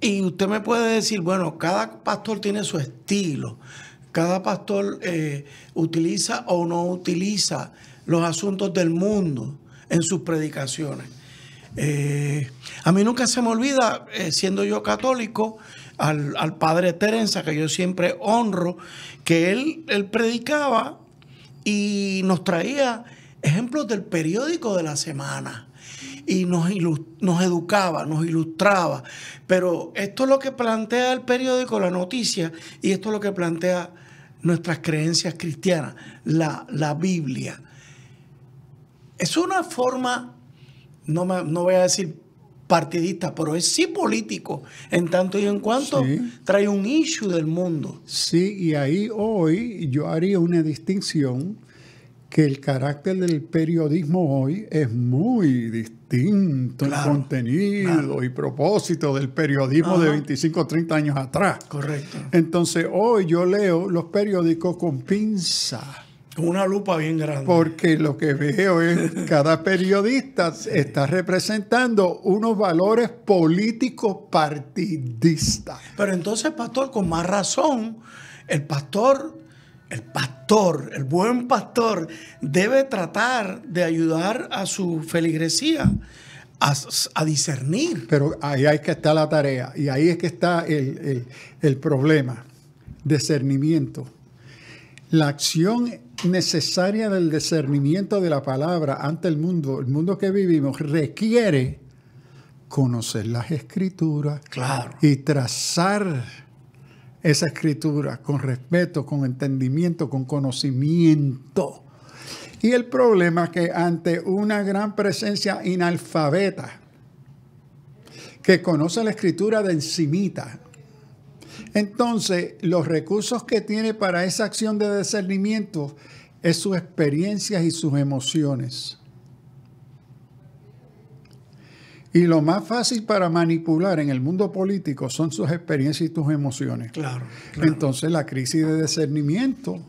Y usted me puede decir, bueno, cada pastor tiene su estilo. Cada pastor utiliza o no utiliza los asuntos del mundo en sus predicaciones. A mí nunca se me olvida, siendo yo católico, al padre Terenza, que yo siempre honro, que él predicaba y nos traía ejemplos del periódico de la semana. Y nos educaba, nos ilustraba. Pero esto es lo que plantea el periódico, la noticia, y esto es lo que plantea nuestras creencias cristianas, la Biblia. Es una forma, no voy a decir partidista, pero es sí político, en tanto y en cuanto trae un issue del mundo. Sí, y ahí hoy yo haría una distinción que el carácter del periodismo hoy es muy distinto en contenido y propósito del periodismo de 25 o 30 años atrás. Correcto. Entonces hoy yo leo los periódicos con pinza. Con una lupa bien grande. Porque lo que veo es que cada periodista está representando unos valores políticos partidistas. Pero entonces, pastor, con más razón, el buen pastor debe tratar de ayudar a su feligresía a discernir. Pero ahí es que está la tarea y ahí es que está el problema. Discernimiento. La acción necesaria del discernimiento de la palabra ante el mundo que vivimos, requiere conocer las escrituras y trazar esa escritura con respeto, con entendimiento, con conocimiento. Y el problema es que ante una gran presencia inalfabeta, que conoce la escritura de encimita, entonces los recursos que tiene para esa acción de discernimiento es sus experiencias y sus emociones. Y lo más fácil para manipular en el mundo político son sus experiencias y tus emociones. Claro. Entonces la crisis de discernimiento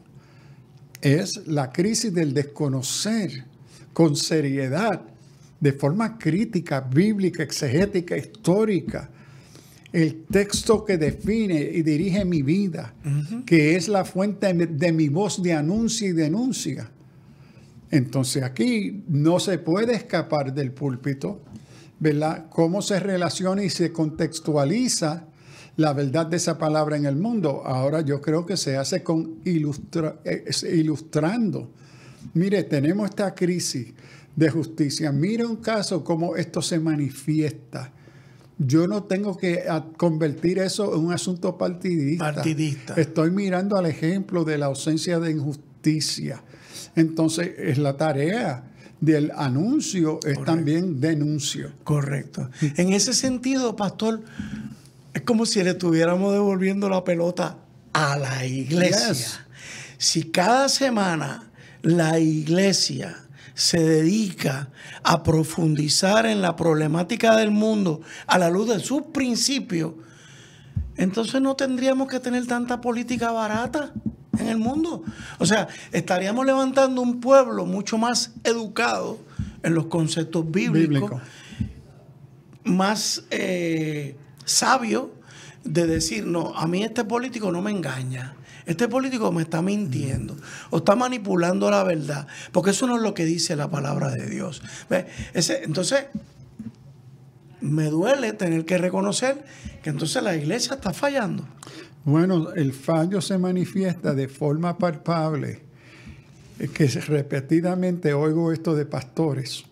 es la crisis del desconocer con seriedad, de forma crítica, bíblica, exegética, histórica, el texto que define y dirige mi vida, que es la fuente de mi voz de anuncia y denuncia. Entonces aquí no se puede escapar del púlpito, ¿verdad? Cómo se relaciona y se contextualiza la verdad de esa palabra en el mundo. Ahora yo creo que se hace con ilustrando. Mire, tenemos esta crisis de justicia. Mire un caso como esto se manifiesta. Yo no tengo que convertir eso en un asunto partidista. Estoy mirando al ejemplo de la ausencia de injusticia. Entonces, es la tarea del anuncio, es también denuncio. Correcto. En ese sentido, pastor, es como si le estuviéramos devolviendo la pelota a la iglesia. Yes. Si cada semana la iglesia se dedica a profundizar en la problemática del mundo a la luz de sus principios, entonces no tendríamos que tener tanta política barata en el mundo. O sea, estaríamos levantando un pueblo mucho más educado en los conceptos bíblicos. Más sabio de decir, no, a mí este político no me engaña. Este político me está mintiendo o está manipulando la verdad, porque eso no es lo que dice la palabra de Dios. Entonces, me duele tener que reconocer que entonces la iglesia está fallando. Bueno, el fallo se manifiesta de forma palpable, que repetidamente oigo esto de pastores,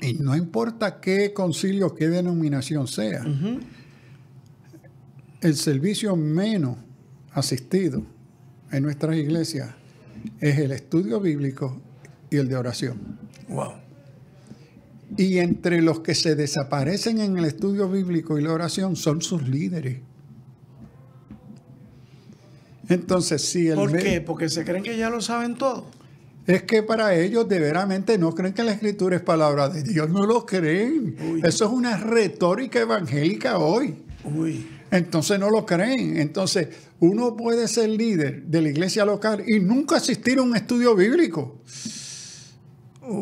y no importa qué concilio, qué denominación sea, el servicio menos asistido en nuestras iglesias es el estudio bíblico y el de oración. Wow. Y entre los que se desaparecen en el estudio bíblico y la oración son sus líderes. Entonces, si el ¿por qué? Porque se creen que ya lo saben todo. Es que para ellos de veramente no creen que la escritura es palabra de Dios, no lo creen. Uy. Eso es una retórica evangélica hoy. Uy. Entonces no lo creen. Entonces uno puede ser líder de la iglesia local y nunca asistir a un estudio bíblico.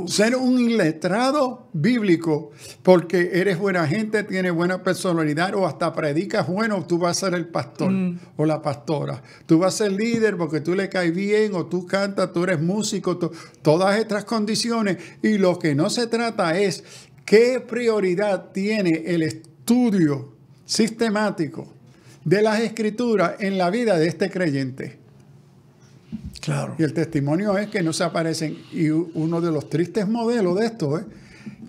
Ser un iletrado bíblico porque eres buena gente, tienes buena personalidad o hasta predicas bueno, tú vas a ser el pastor o la pastora. Tú vas a ser líder porque tú le caes bien o tú cantas, tú eres músico, todas estas condiciones. Y lo que no se trata es qué prioridad tiene el estudio sistemático de las escrituras en la vida de este creyente. Claro. Y el testimonio es que no se aparecen. Y uno de los tristes modelos de esto,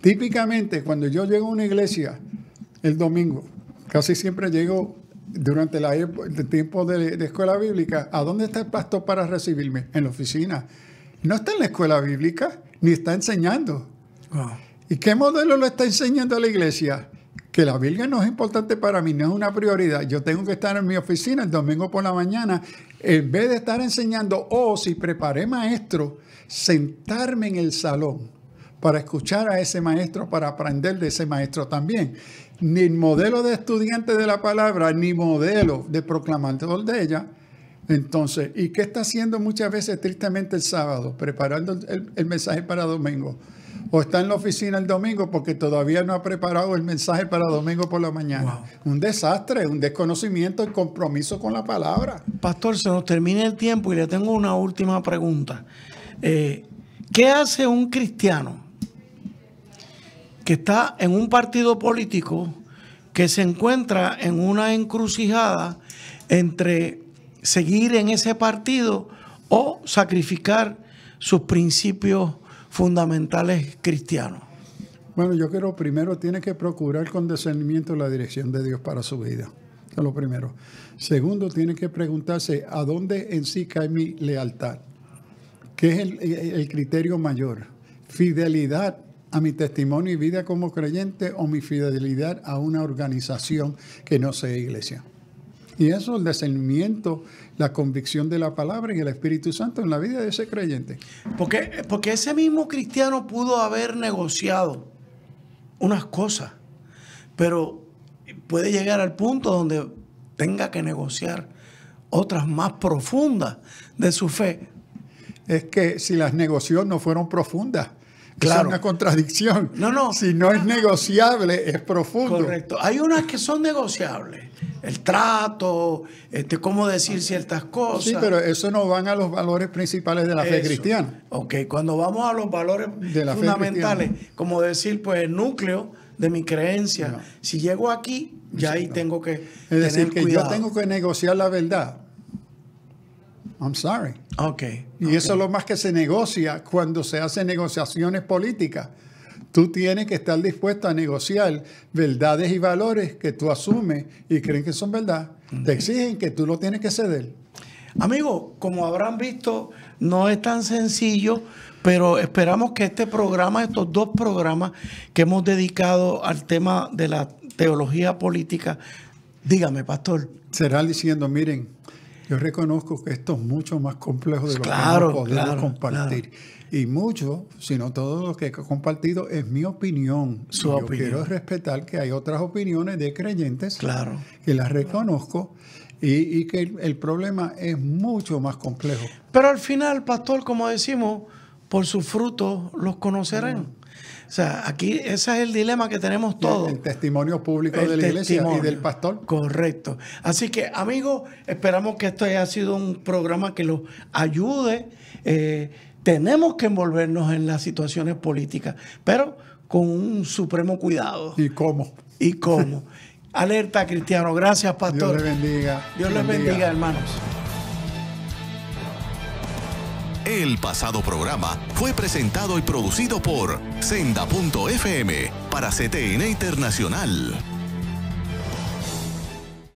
típicamente cuando yo llego a una iglesia el domingo, casi siempre llego durante el tiempo de escuela bíblica. ¿A dónde está el pastor para recibirme? En la oficina. No está en la escuela bíblica, ni está enseñando. Wow. ¿Y qué modelo lo está enseñando a la iglesia? Que la Biblia no es importante para mí, no es una prioridad. Yo tengo que estar en mi oficina el domingo por la mañana, en vez de estar enseñando, si preparé maestro, sentarme en el salón para escuchar a ese maestro, para aprender de ese maestro también. Ni modelo de estudiante de la palabra, ni modelo de proclamador de ella. Entonces, ¿y qué está haciendo muchas veces tristemente el sábado? Preparando el mensaje para domingo. O está en la oficina el domingo porque todavía no ha preparado el mensaje para domingo por la mañana. Wow. Un desastre, un desconocimiento y compromiso con la palabra. Pastor, se nos termina el tiempo y le tengo una última pregunta. ¿Qué hace un cristiano que está en un partido político que se encuentra en una encrucijada entre seguir en ese partido o sacrificar sus principios fundamentales cristianos? Bueno, yo creo primero tiene que procurar con discernimiento la dirección de Dios para su vida. Eso es lo primero. Segundo, tiene que preguntarse a dónde en sí cae mi lealtad. ¿Qué es el criterio mayor? ¿Fidelidad a mi testimonio y vida como creyente o mi fidelidad a una organización que no sea iglesia? Y eso, el discernimiento, la convicción de la palabra y el Espíritu Santo en la vida de ese creyente. Porque ese mismo cristiano pudo haber negociado unas cosas, pero puede llegar al punto donde tenga que negociar otras más profundas de su fe. Es que si las negoció no fueron profundas. Claro. Es una contradicción. No. Si no es negociable, es profundo. Correcto. Hay unas que son negociables. El trato, cómo decir ciertas cosas. Sí, pero eso no van a los valores principales de la fe cristiana. Ok, cuando vamos a los valores de la fundamentales, como decir, pues el núcleo de mi creencia. No. Si llego aquí, ya ahí tengo que es decir, que cuidado. Yo tengo que negociar la verdad. I'm sorry. Okay. Y eso es lo más que se negocia cuando se hacen negociaciones políticas. Tú tienes que estar dispuesto a negociar verdades y valores que tú asumes y creen que son verdad. Te exigen que tú lo tienes que ceder. Amigos, como habrán visto, no es tan sencillo, pero esperamos que este programa, estos 2 programas que hemos dedicado al tema de la teología política, dígame, pastor. Será diciendo, miren, yo reconozco que esto es mucho más complejo de lo que podemos compartir. Claro. Y mucho, si no todo lo que he compartido, es mi opinión. Yo quiero respetar que hay otras opiniones de creyentes que las reconozco y que el problema es mucho más complejo. Pero al final, pastor, como decimos, por sus frutos los conocerán. O sea, aquí ese es el dilema que tenemos todos. El testimonio público de la iglesia y del pastor. Correcto. Así que, amigos, esperamos que esto haya sido un programa que los ayude. Tenemos que envolvernos en las situaciones políticas, pero con un supremo cuidado. ¿Y cómo? ¿Y cómo? Alerta, cristiano. Gracias, pastor. Dios les bendiga. Dios les bendiga, hermanos. El pasado programa fue presentado y producido por Senda.fm para CTN Internacional.